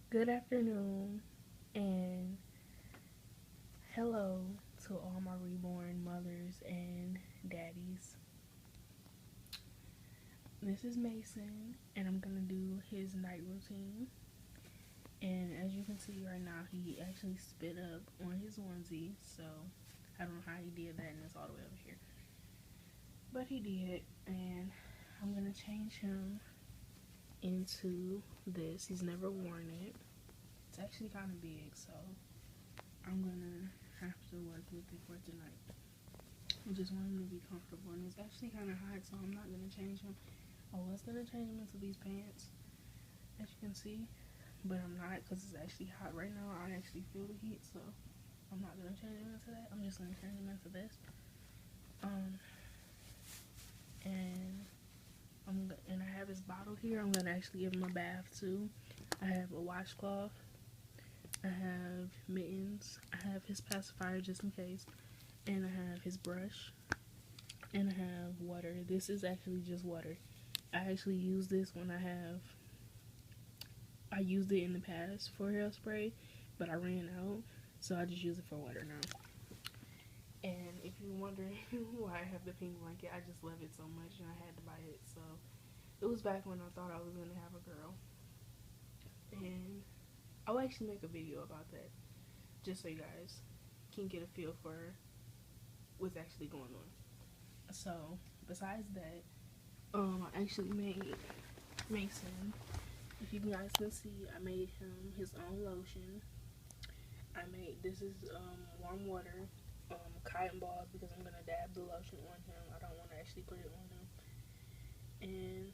Good afternoon and hello to all my reborn mothers and daddies. This is Mason and I'm gonna do his night routine. And as you can see right now, he actually spit up on his onesie, so I don't know how he did that and it's all the way over here. But he did, and I'm gonna change him into this. He's never worn it. It's actually kind of big, so I'm gonna have to work with it for tonight. I just want him to be comfortable, and it's actually kind of hot, so I'm not gonna change him. I was gonna change him into these pants, as you can see, but I'm not because it's actually hot right now. I actually feel the heat, so I'm not gonna change him into that. I'm just gonna change him into this. Um, and and I have his bottle here. I'm gonna actually give him a bath too. I have a washcloth. I have mittens. I have his pacifier just in case, and I have his brush, and I have water. This is actually just water. I actually use this when I used it in the past for hairspray, but I ran out, so I just use it for water now. And if you're wondering why I have the pink blanket, I just love it so much and I had to buy it. So it was back when I thought I was gonna have a girl. And I'll actually make a video about that, just so you guys can get a feel for what's actually going on. So besides that, I actually made Mason. If you guys can see, I made him his own lotion. I made this is warm water, cotton balls because I'm gonna dab the lotion on him. I don't want to actually put it on him, and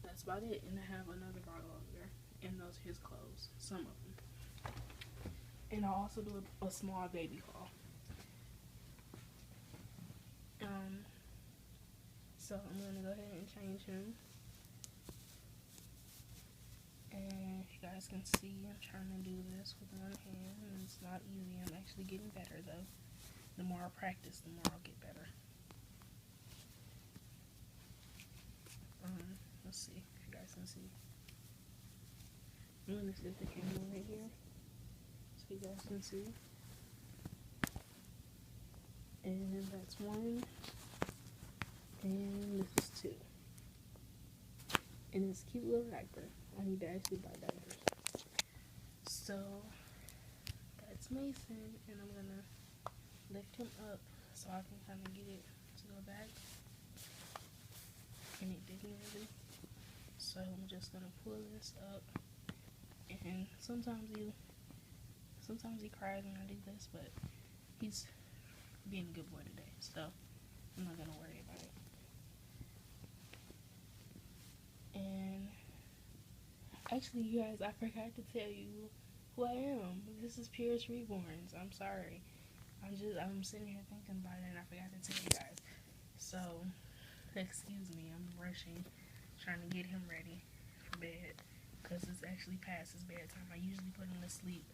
that's about it. And I have another bottle over there, and those are his clothes, some of them. And I'll also do a small baby haul. Um, so I'm gonna go ahead and change him. And you guys can see, I'm trying to do this with one hand, and it's not easy. I'm actually getting better though. The more I practice, the more I'll get better. Let's see if you guys can see. I'm gonna set the camera right here so you guys can see. And that's one, and this is two. And it's a cute little diaper. I need to actually buy diapers. So that's Mason, and I'm gonna lift him up so I can kind of get it to go back. And it didn't really. So I'm just gonna pull this up. And sometimes he cries when I do this, but he's being a good boy today, so I'm not gonna worry about it. And actually, you guys, I forgot to tell you who I am. This is Pierce Reborns. I'm sorry. I'm sitting here thinking about it, and I forgot to tell you guys. So, excuse me. I'm rushing, trying to get him ready for bed because it's actually past his bedtime. I usually put him to sleep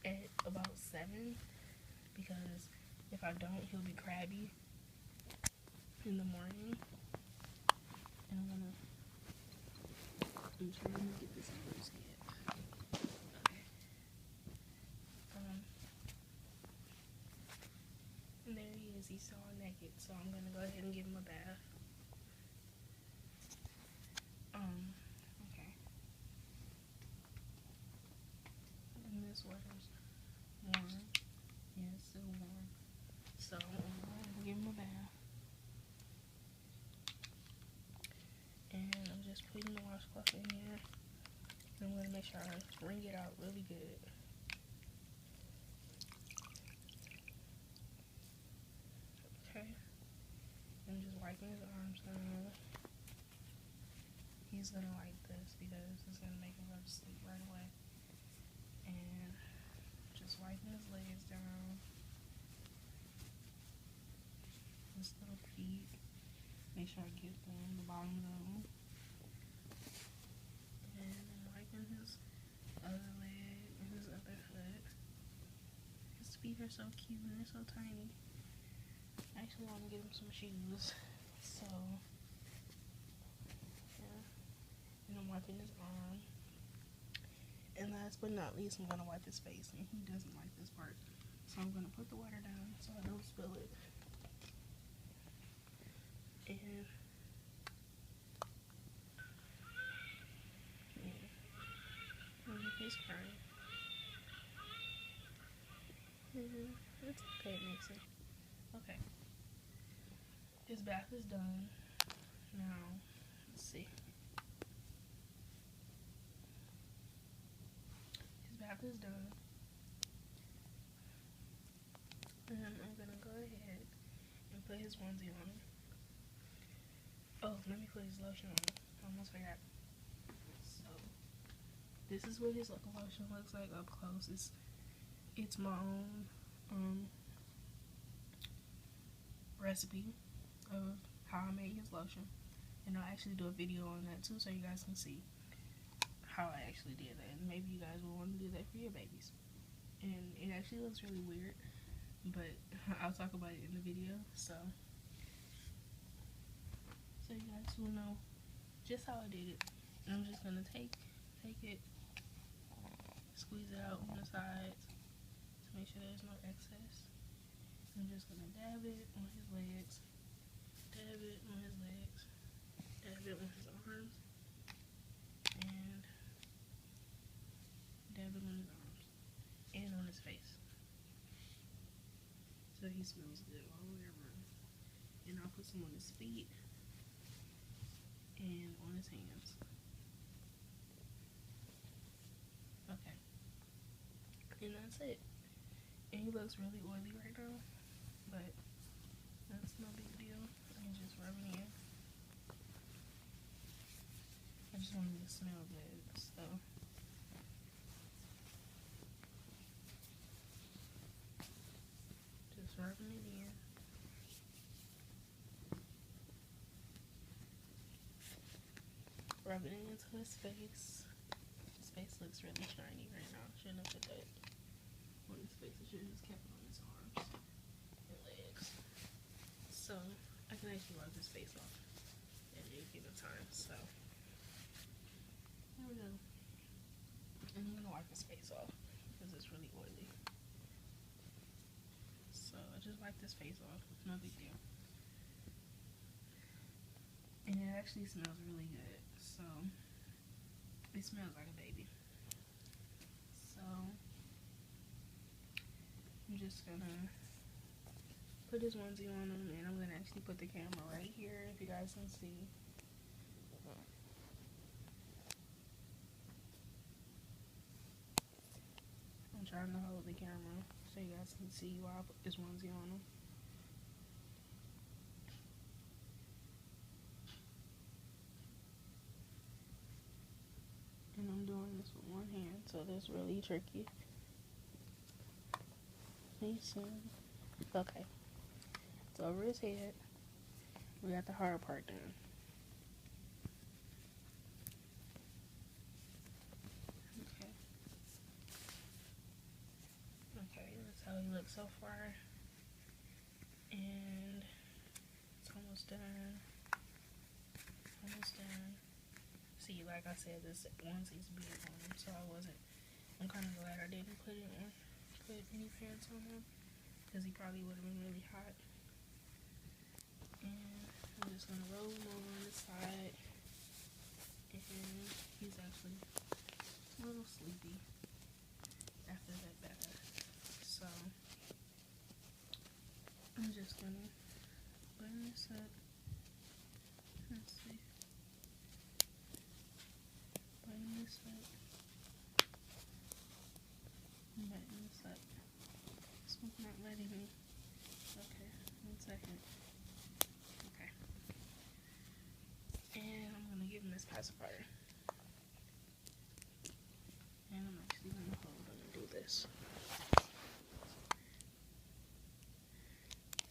at about 7 because if I don't, he'll be crabby in the morning. And I'm trying to get this on his head. Okay. And there he is. He's all naked. So I'm gonna go ahead and give him a bath. Okay. And this water's warm. Yeah, it's still warm. So I'm gonna give him a bath. And I'm just putting the washcloth in here. And I'm gonna make sure I wring it out really good. Okay. I'm just wiping his arms down. He's gonna like this because it's gonna make him go to sleep right away. And just wiping his legs down, his little feet. Make sure I get them, the bottoms of them. And I'm wiping his other leg and his other foot. His feet are so cute and they're so tiny. I actually want to get him some shoes. So, yeah. And I'm wiping his arm. And last but not least, I'm gonna wipe his face, and he doesn't like this part. So I'm gonna put the water down so I don't spill it. And he's crying. It's okay, Mason. Okay. His bath is done. Now, let's see. His bath is done. And I'm gonna go ahead and put his onesie on him. Oh, let me put his lotion on him. I almost forgot. So, this is what his lotion looks like up close. It's my own recipe of how I made his lotion. And I'll actually do a video on that too, so you guys can see how I actually did that. And maybe you guys will want to do that for your babies. And it actually looks really weird, but I'll talk about it in the video, so you guys will know just how I did it. And I'm just gonna take it, squeeze it out on the sides to make sure there's no excess. I'm just gonna dab it on his legs, dab it on his legs, dab it on his arms, and dab it on his arms and on his face, so he smells good all the way around. And I'll put some on his feet and on his hands. Okay, and that's it. And he looks really oily right now, but that's no big deal. I'm just rubbing it in. I just want him to smell good, so just rubbing it in. Rubbing it into his face. His face looks really shiny right now. Shouldn't have put that on his face. I should have just kept it on his arms and legs. So I can actually wipe his face off at any given time. So there we go. And I'm gonna wipe his face off because it's really oily. So I just wiped his face off. No big deal. And it actually smells really good. So it smells like a baby. So I'm just gonna put his onesie on him, and I'm gonna actually put the camera right here if you guys can see. I'm trying to hold the camera so you guys can see while I put this onesie on him. And I'm doing this with one hand, so that's really tricky. Mason. Okay. So over his head, we got the hard part done. Okay. Okay, that's how he looks so far. And it's almost done. Almost done. See, like I said, this onesie's big on him, so I'm kind of glad I didn't put any pants on him, because he probably would have been really hot. And I'm just going to roll him over on the side, and he's actually a little sleepy after that bath, so I'm just going to button this up. Let's see. Button this up. Button this up. This one's not letting me. Okay, 1 second. Okay. And I'm gonna give him this pacifier. And I'm actually gonna hold him and do this.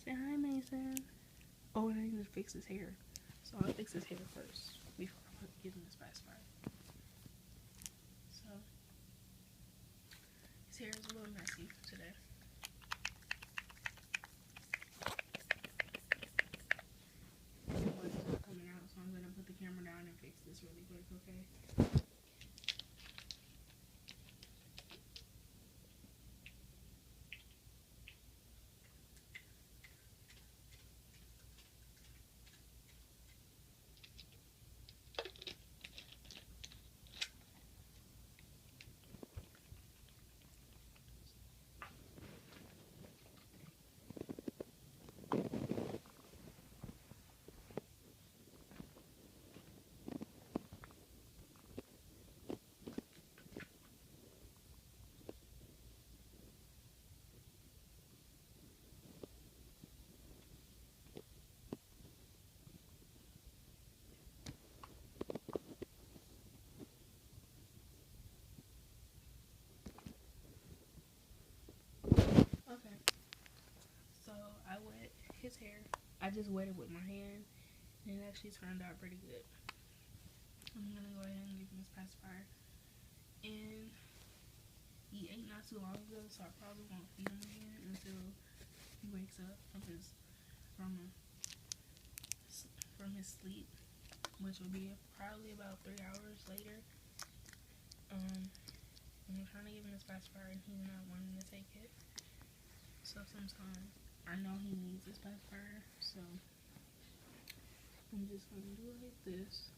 Say hi, Mason. Oh, and I need to fix his hair. So I'll fix his hair first before I give him this pacifier. So his hair is a little messy today. It's not coming out, so I'm gonna put the camera down and fix this really quick, okay? his hair. I just wet it with my hand, and it actually turned out pretty good. I'm gonna go ahead and give him his pacifier. And he ate not too long ago, so I probably won't feed him again until he wakes up from his sleep, which will be probably about 3 hours later. I'm trying to give him his pacifier, and he's not wanting to take it. So sometimes I know he needs his pacifier, so I'm just gonna do it like this.